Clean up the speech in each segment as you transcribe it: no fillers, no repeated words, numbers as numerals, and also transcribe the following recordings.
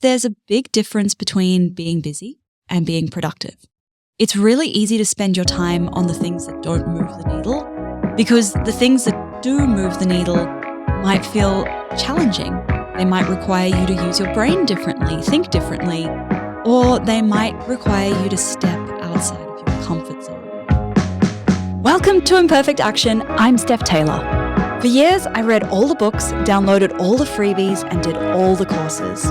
there's a big difference between being busy and being productive. It's really easy to spend your time on the things that don't move the needle, because the things that do move the needle might feel challenging. They might require you to use your brain differently, think differently, or they might require you to step outside of your comfort zone. Welcome to Imperfect Action. I'm Steph Taylor. For years, I read all the books, downloaded all the freebies, and did all the courses.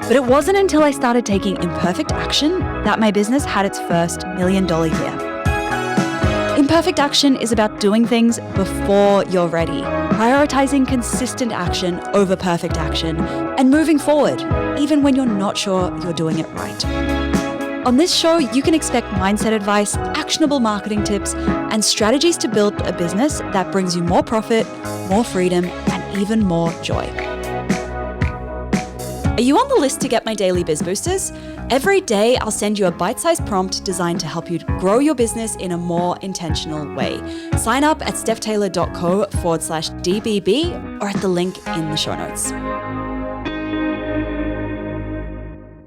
But it wasn't until I started taking imperfect action that my business had its first $1 million year. Imperfect action is about doing things before you're ready, prioritizing consistent action over perfect action, and moving forward, even when you're not sure you're doing it right. On this show, you can expect mindset advice, actionable marketing tips, and strategies to build a business that brings you more profit, more freedom, and even more joy. Are you on the list to get my daily biz boosters? Every day, I'll send you a bite-sized prompt designed to help you grow your business in a more intentional way. Sign up at stephtaylor.co/DBB or at the link in the show notes.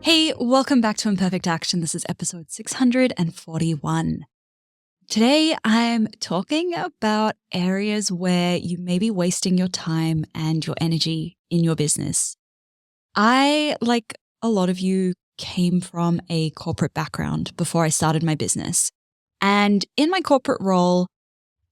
Hey, welcome back to Imperfect Action. This is episode 641. Today, I'm talking about areas where you may be wasting your time and your energy in your business. I, like a lot of you, came from a corporate background before I started my business. And in my corporate role,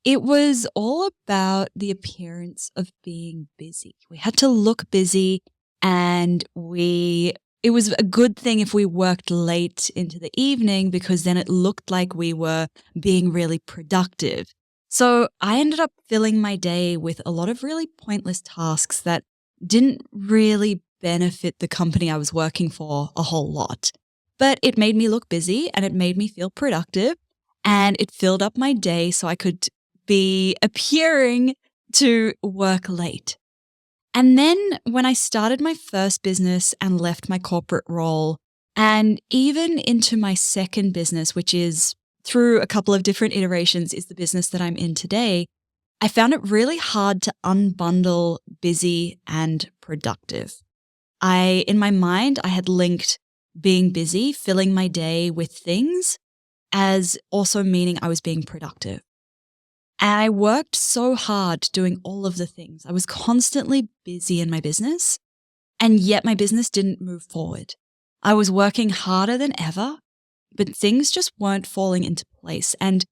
it was all about the appearance of being busy. We had to look busy, and it was a good thing if we worked late into the evening, because then it looked like we were being really productive. So I ended up filling my day with a lot of really pointless tasks that didn't really benefit the company I was working for a whole lot. But it made me look busy and it made me feel productive, and it filled up my day so I could be appearing to work late. And then when I started my first business and left my corporate role, and even into my second business, which is through a couple of different iterations, is the business that I'm in today, I found it really hard to unbundle busy and productive. In my mind, I had linked being busy, filling my day with things, as also meaning I was being productive. And I worked so hard doing all of the things. I was constantly busy in my business, and yet my business didn't move forward. I was working harder than ever, but things just weren't falling into place. And,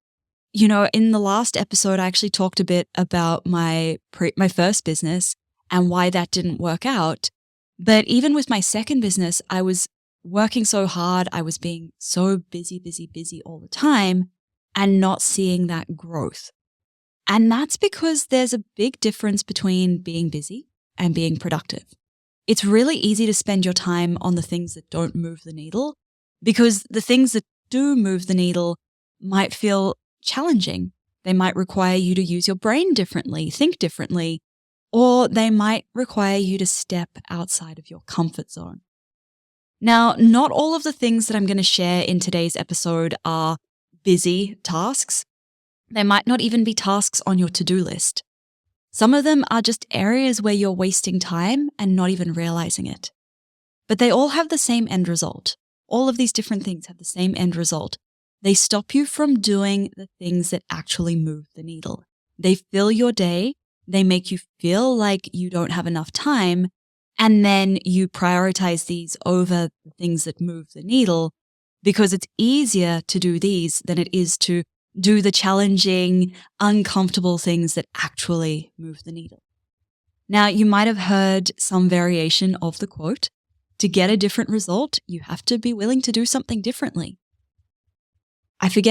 in the last episode, I actually talked a bit about my first business and why that didn't work out. But even with my second business, I was working so hard. I was being so busy all the time and not seeing that growth. And that's because there's a big difference between being busy and being productive. It's really easy to spend your time on the things that don't move the needle, because the things that do move the needle might feel challenging. They might require you to use your brain differently, think differently, or they might require you to step outside of your comfort zone. Now, not all of the things that I'm going to share in today's episode are busy tasks. They might not even be tasks on your to-do list. Some of them are just areas where you're wasting time and not even realizing it. But they all have the same end result. All of these different things have the same end result. They stop you from doing the things that actually move the needle. They fill your day. They make you feel like you don't have enough time, and then you prioritize these over the things that move the needle, because it's easier to do these than it is to do the challenging, uncomfortable things that actually move the needle. Now, you might have heard some variation of the quote, to get a different result, you have to be willing to do something differently. I think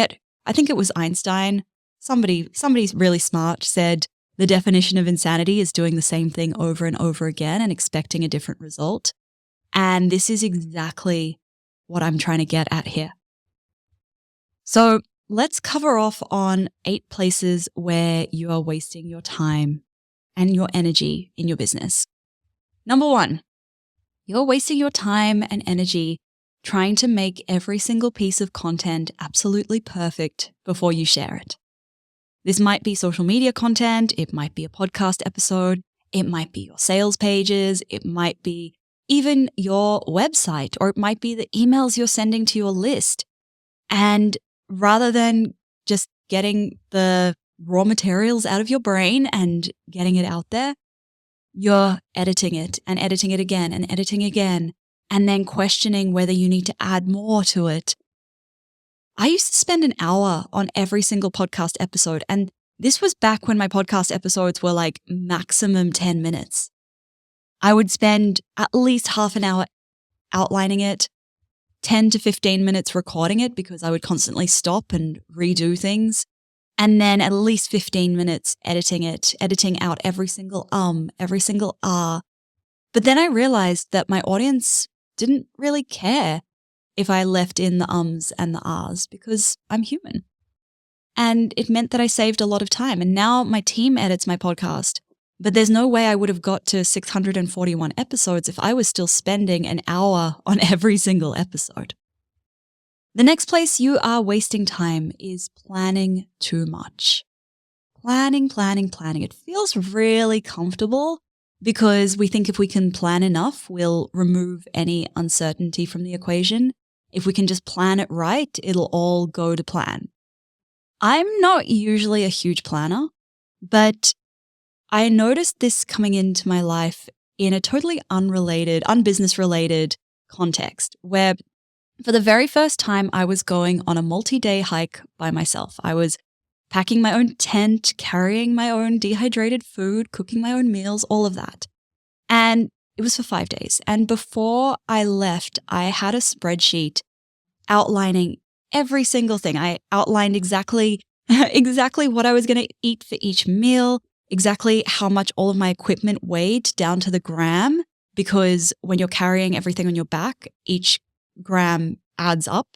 it was Einstein, somebody really smart said, the definition of insanity is doing the same thing over and over again and expecting a different result. And this is exactly what I'm trying to get at here. So let's cover off on 8 places where you are wasting your time and your energy in your business. Number 1, you're wasting your time and energy trying to make every single piece of content absolutely perfect before you share it. This might be social media content, it might be a podcast episode, it might be your sales pages, it might be even your website, or it might be the emails you're sending to your list. And rather than just getting the raw materials out of your brain and getting it out there, you're editing it and editing it again and editing again, and then questioning whether you need to add more to it. I used to spend an hour on every single podcast episode, and this was back when my podcast episodes were like maximum 10 minutes. I would spend at least half an hour outlining it, 10 to 15 minutes recording it because I would constantly stop and redo things, and then at least 15 minutes editing it, editing out every single every single ah. But then I realized that my audience didn't really care if I left in the ums and the ahs because I'm human. And it meant that I saved a lot of time. And now my team edits my podcast, but there's no way I would have got to 641 episodes if I was still spending an hour on every single episode. The next place you are wasting time is planning too much. Planning. It feels really comfortable because we think if we can plan enough, we'll remove any uncertainty from the equation. If we can just plan it right, it'll all go to plan. I'm not usually a huge planner, but I noticed this coming into my life in a totally unrelated, unbusiness-related context where for the very first time I was going on a multi-day hike by myself. I was packing my own tent, carrying my own dehydrated food, cooking my own meals, all of that. And it was for 5 days. And before I left, I had a spreadsheet outlining every single thing. I outlined exactly what I was going to eat for each meal, exactly how much all of my equipment weighed down to the gram, because when you're carrying everything on your back, each gram adds up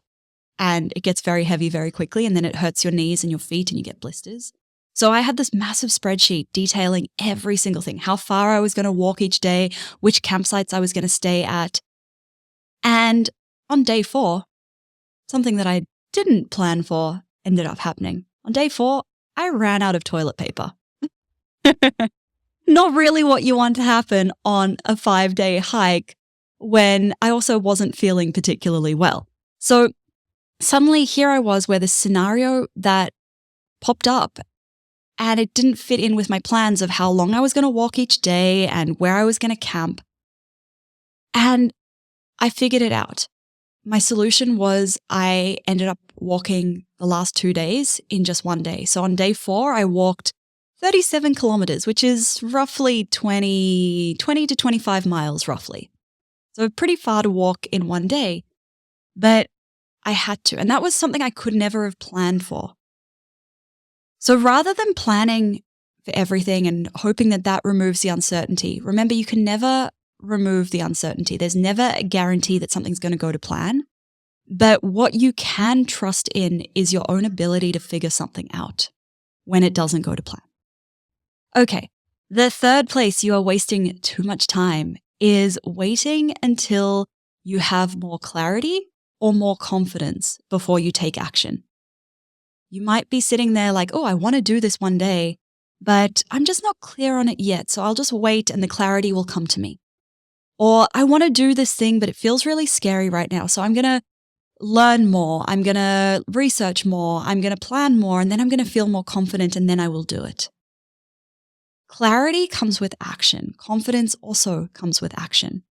and it gets very heavy very quickly, and then it hurts your knees and your feet and you get blisters. So I had this massive spreadsheet detailing every single thing, how far I was going to walk each day, which campsites I was going to stay at. And on day 4, something that I didn't plan for ended up happening. On day 4, I ran out of toilet paper. Not really what you want to happen on a 5-day hike when I also wasn't feeling particularly well. So suddenly here I was where the scenario that popped up and it didn't fit in with my plans of how long I was going to walk each day and where I was going to camp. And I figured it out. My solution was I ended up walking the last 2 days in just one day. So on day 4, I walked 37 kilometers, which is roughly 20 to 25 miles roughly. So pretty far to walk in one day, but I had to. And that was something I could never have planned for. So rather than planning for everything and hoping that that removes the uncertainty, remember you can never remove the uncertainty. There's never a guarantee that something's going to go to plan. But what you can trust in is your own ability to figure something out when it doesn't go to plan. Okay, the third place you are wasting too much time is waiting until you have more clarity or more confidence before you take action. You might be sitting there like, oh, I want to do this one day, but I'm just not clear on it yet, so I'll just wait and the clarity will come to me. Or I want to do this thing, but it feels really scary right now, so I'm going to learn more, I'm going to research more, I'm going to plan more, and then I'm going to feel more confident, and then I will do it. Clarity comes with action. Confidence also comes with action.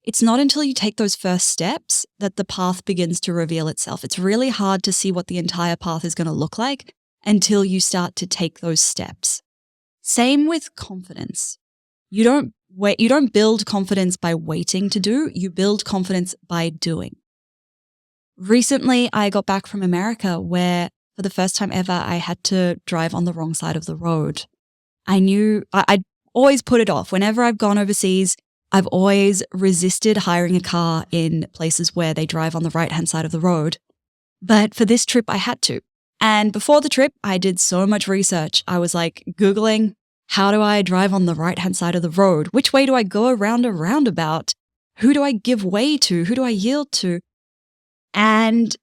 It's not until you take those first steps that the path begins to reveal itself. It's really hard to see what the entire path is going to look like until you start to take those steps. Same with confidence. You don't build confidence by waiting to do, you build confidence by doing. Recently, I got back from America where for the first time ever, I had to drive on the wrong side of the road. I knew I'd always put it off. Whenever I've gone overseas, I've always resisted hiring a car in places where they drive on the right-hand side of the road. But for this trip, I had to. And before the trip, I did so much research. I was like Googling, how do I drive on the right-hand side of the road? Which way do I go around a roundabout? Who do I give way to? Who do I yield to? And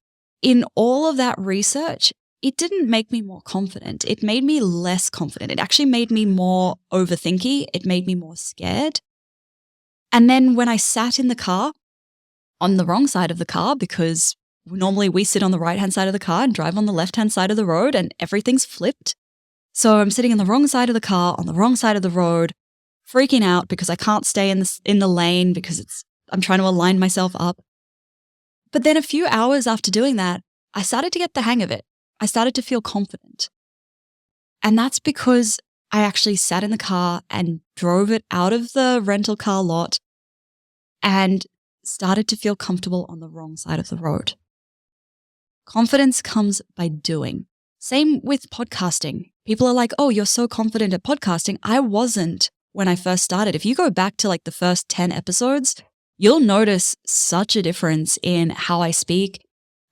in all of that research, it didn't make me more confident. It made me less confident. It actually made me more overthinky. It made me more scared. And then when I sat in the car on the wrong side of the car, because normally we sit on the right-hand side of the car and drive on the left-hand side of the road and everything's flipped. So I'm sitting on the wrong side of the car, on the wrong side of the road, freaking out because I can't stay in the lane because I'm trying to align myself up. But then a few hours after doing that, I started to get the hang of it. I started to feel confident. And that's because I actually sat in the car and drove it out of the rental car lot and started to feel comfortable on the wrong side of the road. Confidence comes by doing. Same with podcasting. People are like, oh, you're so confident at podcasting. I wasn't when I first started. If you go back to like the first 10 episodes, you'll notice such a difference in how I speak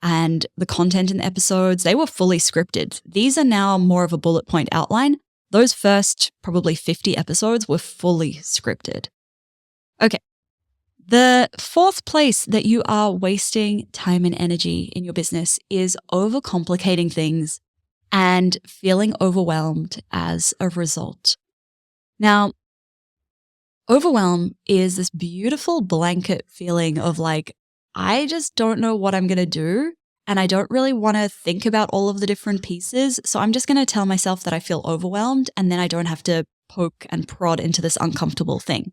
and the content in the episodes. They were fully scripted. These are now more of a bullet point outline. Those first probably 50 episodes were fully scripted. Okay. The fourth place that you are wasting time and energy in your business is overcomplicating things and feeling overwhelmed as a result. Now, overwhelm is this beautiful blanket feeling of like, I just don't know what I'm going to do. And I don't really want to think about all of the different pieces. So I'm just going to tell myself that I feel overwhelmed and then I don't have to poke and prod into this uncomfortable thing.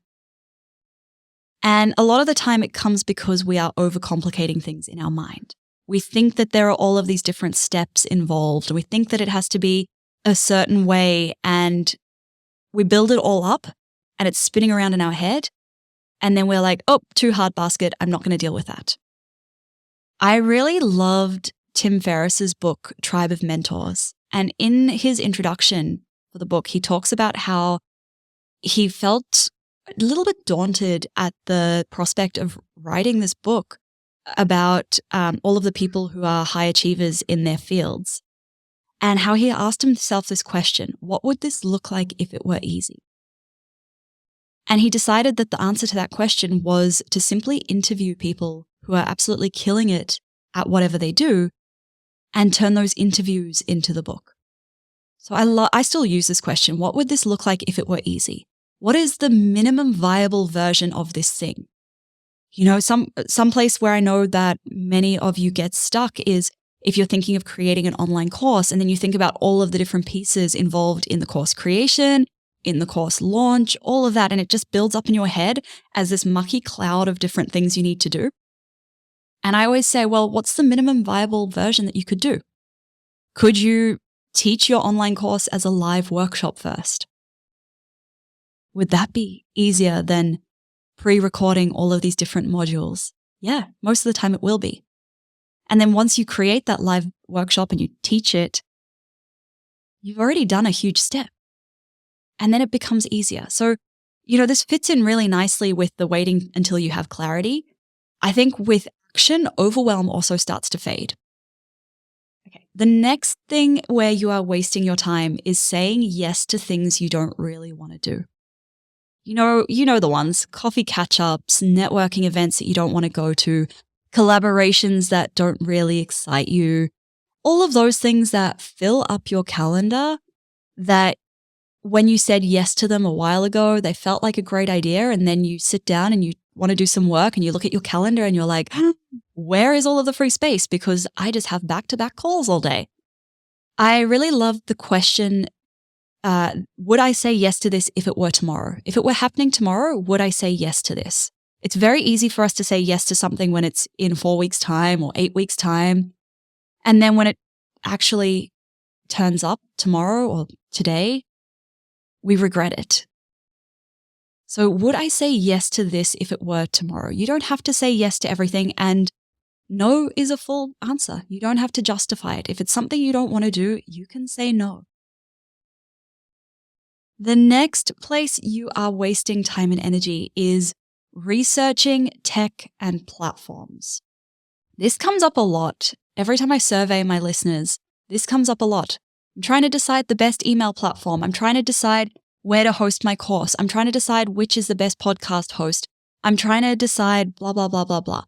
And a lot of the time it comes because we are overcomplicating things in our mind. We think that there are all of these different steps involved. We think that it has to be a certain way and we build it all up and it's spinning around in our head. And then we're like, oh, too hard basket. I'm not going to deal with that. I really loved Tim Ferriss's book, Tribe of Mentors. And in his introduction for the book, he talks about how he felt a little bit daunted at the prospect of writing this book about all of the people who are high achievers in their fields, and how he asked himself this question: what would this look like if it were easy? And he decided that the answer to that question was to simply interview people who are absolutely killing it at whatever they do and turn those interviews into the book. So I still use this question: what would this look like if it were easy? What is the minimum viable version of this thing? You know, some place where I know that many of you get stuck is if you're thinking of creating an online course and then you think about all of the different pieces involved in the course creation, in the course launch, all of that, and it just builds up in your head as this mucky cloud of different things you need to do. And I always say, well, what's the minimum viable version that you could do? Could you teach your online course as a live workshop first? Would that be easier than pre-recording all of these different modules? Yeah, most of the time it will be. And then once you create that live workshop and you teach it, you've already done a huge step. And then it becomes easier. So, you know, this fits in really nicely with the waiting until you have clarity. I think with action, overwhelm also starts to fade. Okay. The next thing where you are wasting your time is saying yes to things you don't really want to do. You know the ones: coffee catch-ups, networking events that you don't want to go to, collaborations that don't really excite you, all of those things that fill up your calendar that when you said yes to them a while ago, they felt like a great idea. And then you sit down and you want to do some work and you look at your calendar and you're like, where is all of the free space? Because I just have back-to-back calls all day. I really loved the question, would I say yes to this if it were tomorrow? If it were happening tomorrow, would I say yes to this? It's very easy for us to say yes to something when it's in 4 weeks' time or 8 weeks' time. And then when it actually turns up tomorrow or today, we regret it. So would I say yes to this if it were tomorrow? You don't have to say yes to everything, and no is a full answer. You don't have to justify it. If it's something you don't want to do, you can say no. The next place you are wasting time and energy is researching tech and platforms. This comes up a lot. Every time I survey my listeners, this comes up a lot. I'm trying to decide the best email platform. I'm trying to decide where to host my course. I'm trying to decide which is the best podcast host. I'm trying to decide blah, blah, blah, blah, blah.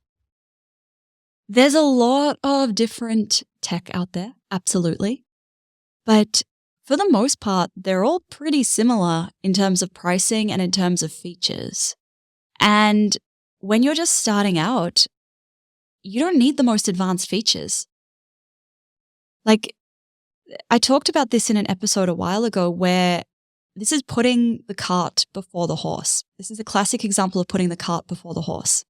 There's a lot of different tech out there, absolutely. But for the most part, they're all pretty similar in terms of pricing and in terms of features. And when you're just starting out, you don't need the most advanced features. Like, I talked about this in an episode a while ago where this is putting the cart before the horse. This is a classic example of putting the cart before the horse.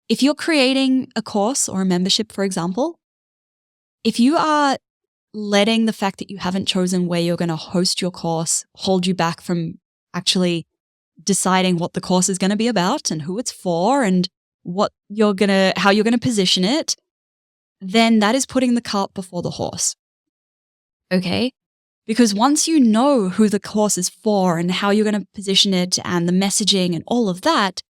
If you're creating a course or a membership, for example, if you are letting the fact that you haven't chosen where you're going to host your course hold you back from actually deciding what the course is going to be about and who it's for and how you're going to position it, then that is putting the cart before the horse. Okay? Because once you know who the course is for and how you're going to position it and the messaging and all of that,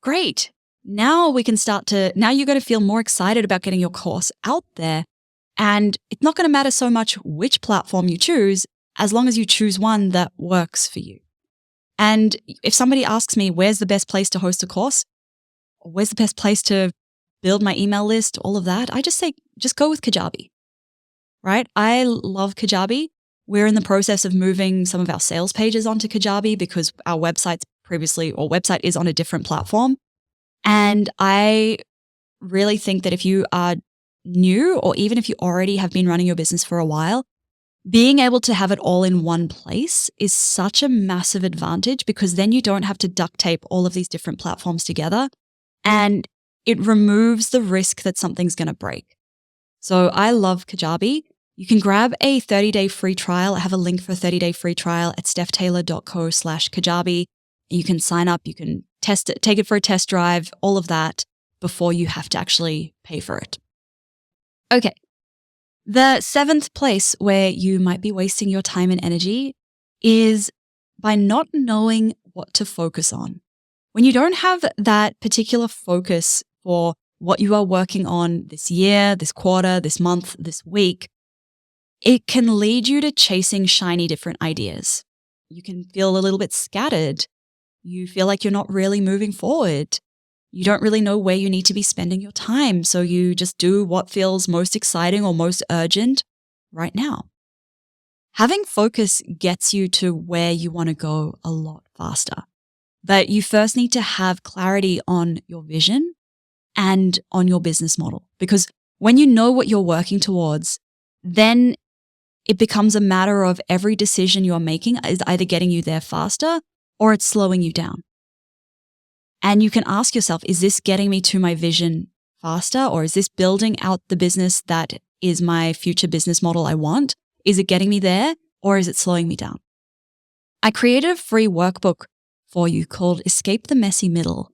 great. Now you're going to feel more excited about getting your course out there. And it's not going to matter so much which platform you choose, as long as you choose one that works for you. And if somebody asks me, where's the best place to host a course? Or where's the best place to build my email list? All of that. I just say, just go with Kajabi, right? I love Kajabi. We're in the process of moving some of our sales pages onto Kajabi because our website is on a different platform. And I really think that if you are new, or even if you already have been running your business for a while, being able to have it all in one place is such a massive advantage, because then you don't have to duct tape all of these different platforms together, and it removes the risk that something's going to break. So I love Kajabi. You can grab a 30-day free trial. I have a link for a 30-day free trial at stephtaylor.co/Kajabi. You can sign up, you can test it, take it for a test drive, all of that before you have to actually pay for it. Okay. The seventh place where you might be wasting your time and energy is by not knowing what to focus on. When you don't have that particular focus for what you are working on this year, this quarter, this month, this week, it can lead you to chasing shiny different ideas. You can feel a little bit scattered. You feel like you're not really moving forward. You don't really know where you need to be spending your time, so you just do what feels most exciting or most urgent right now. Having focus gets you to where you want to go a lot faster. But you first need to have clarity on your vision and on your business model. Because when you know what you're working towards, then it becomes a matter of every decision you're making is either getting you there faster or it's slowing you down. And you can ask yourself, is this getting me to my vision faster, or is this building out the business that is my future business model I want? Is it getting me there, or is it slowing me down? I created a free workbook for you called Escape the Messy Middle.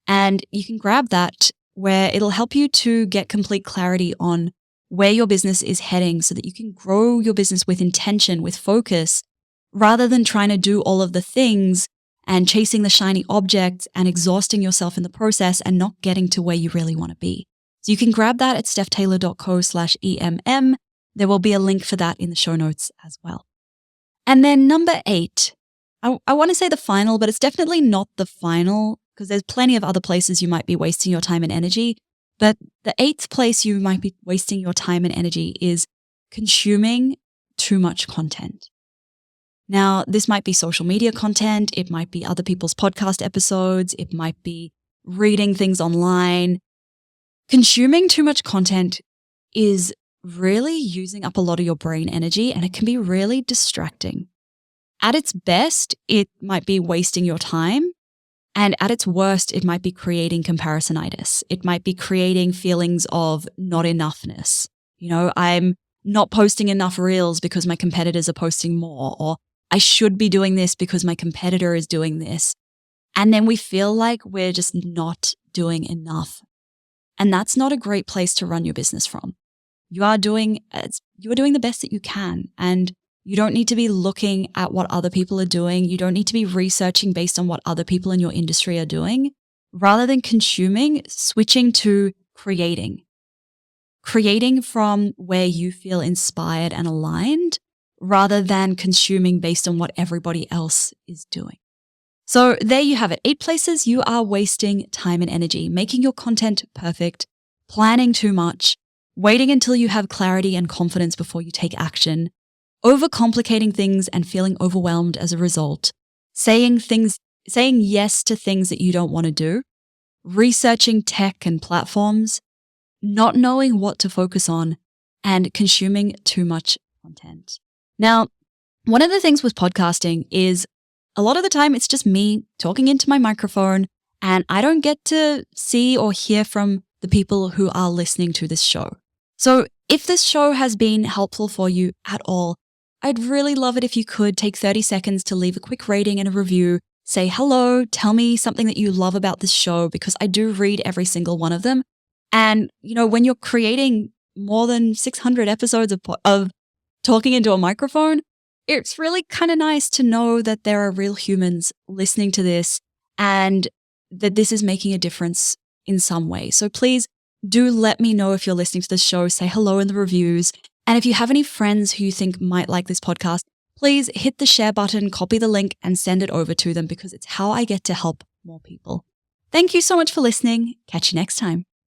And you can grab that, where it'll help you to get complete clarity on where your business is heading so that you can grow your business with intention, with focus, rather than trying to do all of the things and chasing the shiny objects and exhausting yourself in the process and not getting to where you really want to be. So you can grab that at stephtaylor.co/EMM. There will be a link for that in the show notes as well. And then number 8, I want to say the final, but it's definitely not the final, because there's plenty of other places you might be wasting your time and energy. But the 8th place you might be wasting your time and energy is consuming too much content. Now, this might be social media content, it might be other people's podcast episodes, it might be reading things online. Consuming too much content is really using up a lot of your brain energy, and it can be really distracting. At its best, it might be wasting your time, and at its worst, it might be creating comparisonitis. It might be creating feelings of not enoughness. I'm not posting enough reels because my competitors are posting more, or I should be doing this because my competitor is doing this. And then we feel like we're just not doing enough. And that's not a great place to run your business from. You are doing the best that you can. And you don't need to be looking at what other people are doing. You don't need to be researching based on what other people in your industry are doing. Rather than consuming, switching to creating. Creating from where you feel inspired and aligned, rather than consuming based on what everybody else is doing. So there you have it. 8 places you are wasting time and energy, making your content perfect, planning too much, waiting until you have clarity and confidence before you take action, overcomplicating things and feeling overwhelmed as a result, saying things saying yes to things that you don't want to do, researching tech and platforms, not knowing what to focus on, and consuming too much content. Now, one of the things with podcasting is a lot of the time it's just me talking into my microphone, and I don't get to see or hear from the people who are listening to this show. So if this show has been helpful for you at all, I'd really love it if you could take 30 seconds to leave a quick rating and a review. Say hello, tell me something that you love about this show, because I do read every single one of them. And, when you're creating more than 600 episodes of talking into a microphone, it's really kind of nice to know that there are real humans listening to this and that this is making a difference in some way. So please do let me know if you're listening to this show. Say hello in the reviews. And if you have any friends who you think might like this podcast, please hit the share button, copy the link, and send it over to them, because it's how I get to help more people. Thank you so much for listening. Catch you next time.